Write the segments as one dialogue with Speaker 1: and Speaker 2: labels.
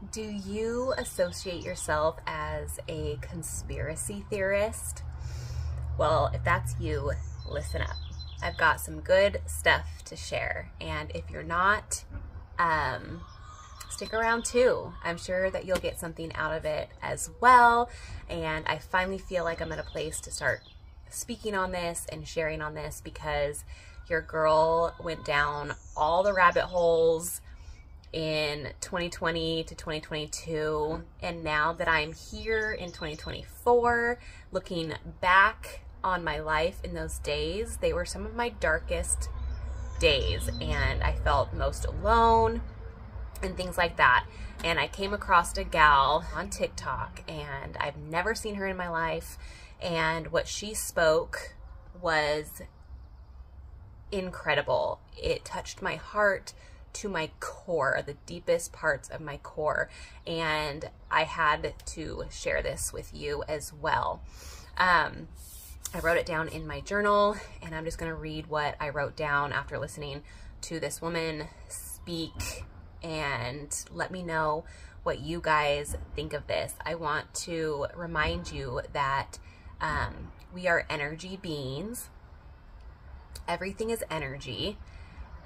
Speaker 1: Do you associate yourself as a conspiracy theorist? Well, if that's you, listen up. I've got some good stuff to share, and if you're not, stick around too. I'm sure that you'll get something out of it as well, and I finally feel like I'm at a place to start speaking on this and sharing on this because your girl went down all the rabbit holes in 2020 to 2022, and now that I'm here in 2024, looking back on my life in those days, they were some of my darkest days, and I felt most alone and things like that. And I came across a gal on TikTok, and I've never seen her in my life, and what she spoke was incredible. It touched my heart to my core, the deepest parts of my core, and I had to share this with you as well. I wrote it down in my journal, and I'm just going to read what I wrote down after listening to this woman speak, and let me know what you guys think of this. I want to remind you that we are energy beings. Everything is energy.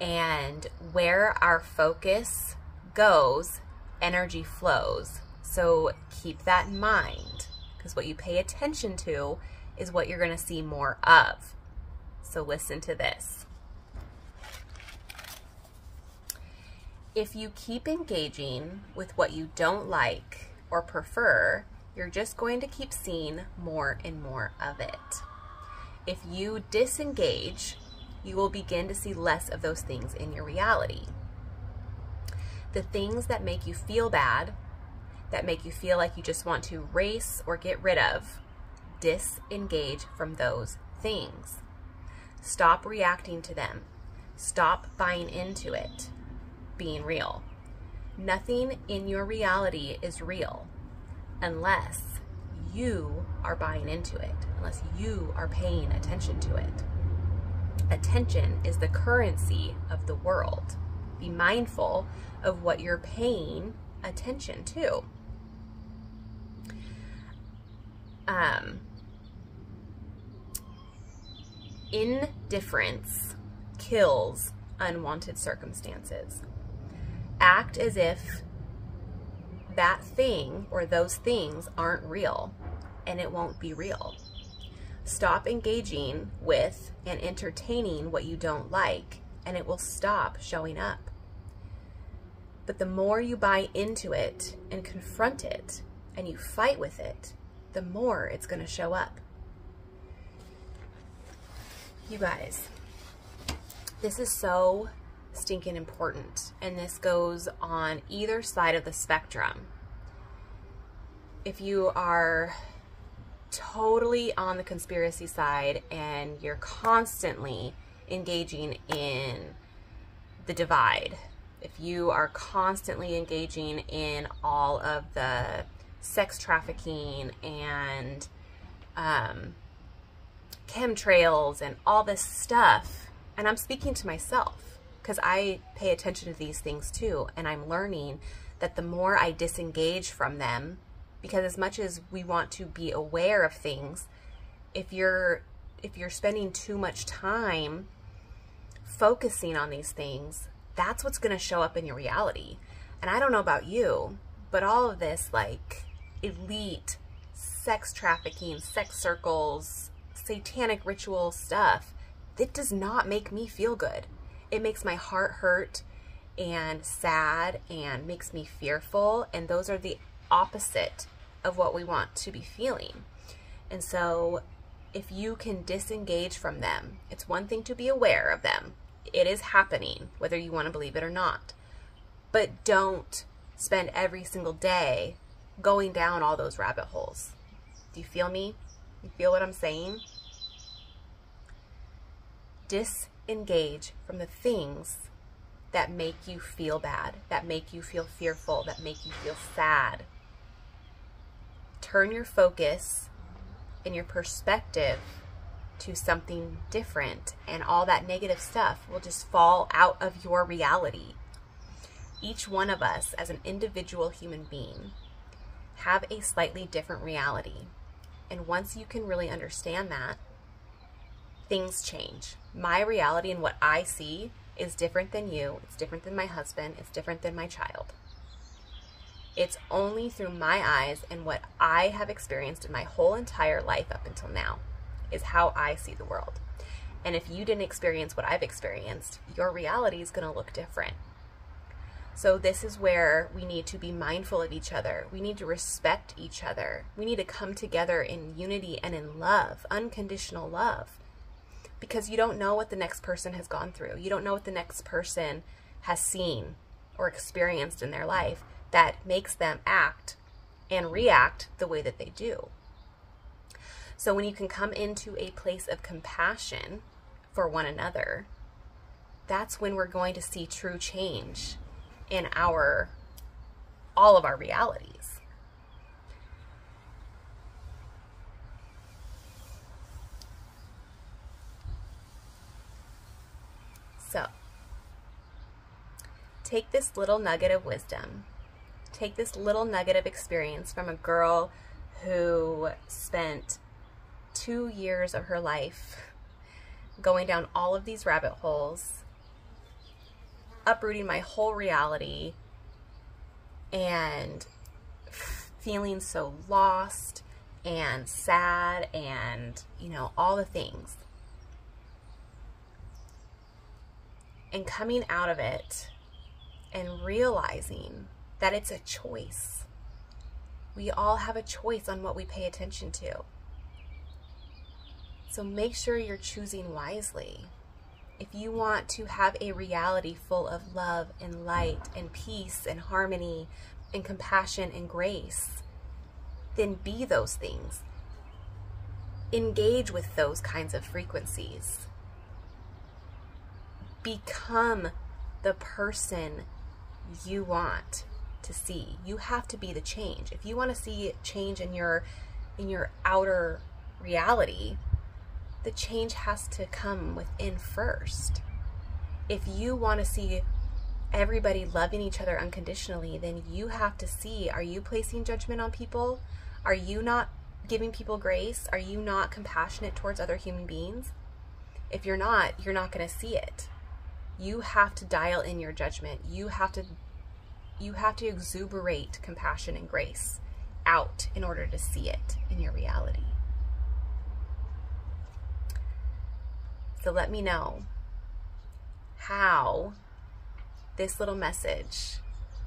Speaker 1: And where our focus goes, energy flows. So keep that in mind, because what you pay attention to is what you're going to see more of. So listen to this. If you keep engaging with what you don't like or prefer, you're just going to keep seeing more and more of it. If you disengage, you will begin to see less of those things in your reality. The things that make you feel bad, that make you feel like you just want to erase or get rid of, disengage from those things. Stop reacting to them. Stop buying into it being real. Nothing in your reality is real unless you are buying into it, unless you are paying attention to it. Attention is the currency of the world. Be mindful of what you're paying attention to. Indifference kills unwanted circumstances. Act as if that thing or those things aren't real, and it won't be real. Stop engaging with and entertaining what you don't like, and it will stop showing up. But the more you buy into it and confront it and you fight with it, the more it's going to show up. You guys, this is so stinking important, and this goes on either side of the spectrum. If you are totally on the conspiracy side and you're constantly engaging in the divide, if you are constantly engaging in all of the sex trafficking and chemtrails and all this stuff, and I'm speaking to myself because I pay attention to these things too, and I'm learning that the more I disengage from them, because as much as we want to be aware of things, if you're spending too much time focusing on these things, that's what's going to show up in your reality. And I don't know about you, but all of this like elite sex trafficking, sex circles, satanic ritual stuff, it does not make me feel good. It makes my heart hurt and sad and makes me fearful, and those are the opposite of what we want to be feeling. And so if you can disengage from them, it's one thing to be aware of them. It is happening, whether you want to believe it or not. But don't spend every single day going down all those rabbit holes. Do you feel me? You feel what I'm saying? Disengage from the things that make you feel bad, that make you feel fearful, that make you feel sad. Turn your focus and your perspective to something different, and all that negative stuff will just fall out of your reality. Each one of us as an individual human being have a slightly different reality. And once you can really understand that, things change. My reality and what I see is different than you. It's different than my husband. It's different than my child. It's only through my eyes and what I have experienced in my whole entire life up until now is how I see the world. And if you didn't experience what I've experienced, your reality is going to look different. So this is where we need to be mindful of each other. We need to respect each other. We need to come together in unity and in love, unconditional love. Because you don't know what the next person has gone through. You don't know what the next person has seen or experienced in their life that makes them act and react the way that they do. So when you can come into a place of compassion for one another, that's when we're going to see true change in all of our realities. So, take this little nugget of wisdom, take this little nugget of experience from a girl who spent 2 years of her life going down all of these rabbit holes, uprooting my whole reality, and feeling so lost and sad and, all the things. And coming out of it and realizing that it's a choice. We all have a choice on what we pay attention to. So make sure you're choosing wisely. If you want to have a reality full of love and light and peace and harmony and compassion and grace, then be those things. Engage with those kinds of frequencies. Become the person you want to see. You have to be the change. If you want to see change in your outer reality, the change has to come within first. If you want to see everybody loving each other unconditionally, then you have to see, are you placing judgment on people? Are you not giving people grace? Are you not compassionate towards other human beings? If you're not going to see it. You have to dial in your judgment. You have to exuberate compassion and grace out in order to see it in your reality. So let me know how this little message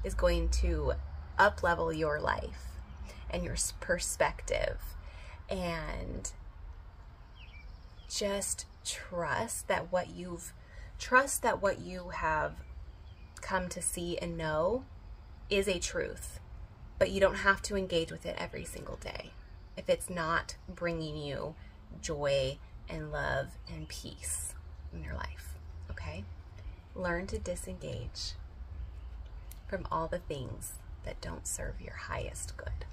Speaker 1: is going to up-level your life and your perspective, and just trust that what you have come to see and know is a truth, but you don't have to engage with it every single day if it's not bringing you joy and love and peace in your life, okay? Learn to disengage from all the things that don't serve your highest good.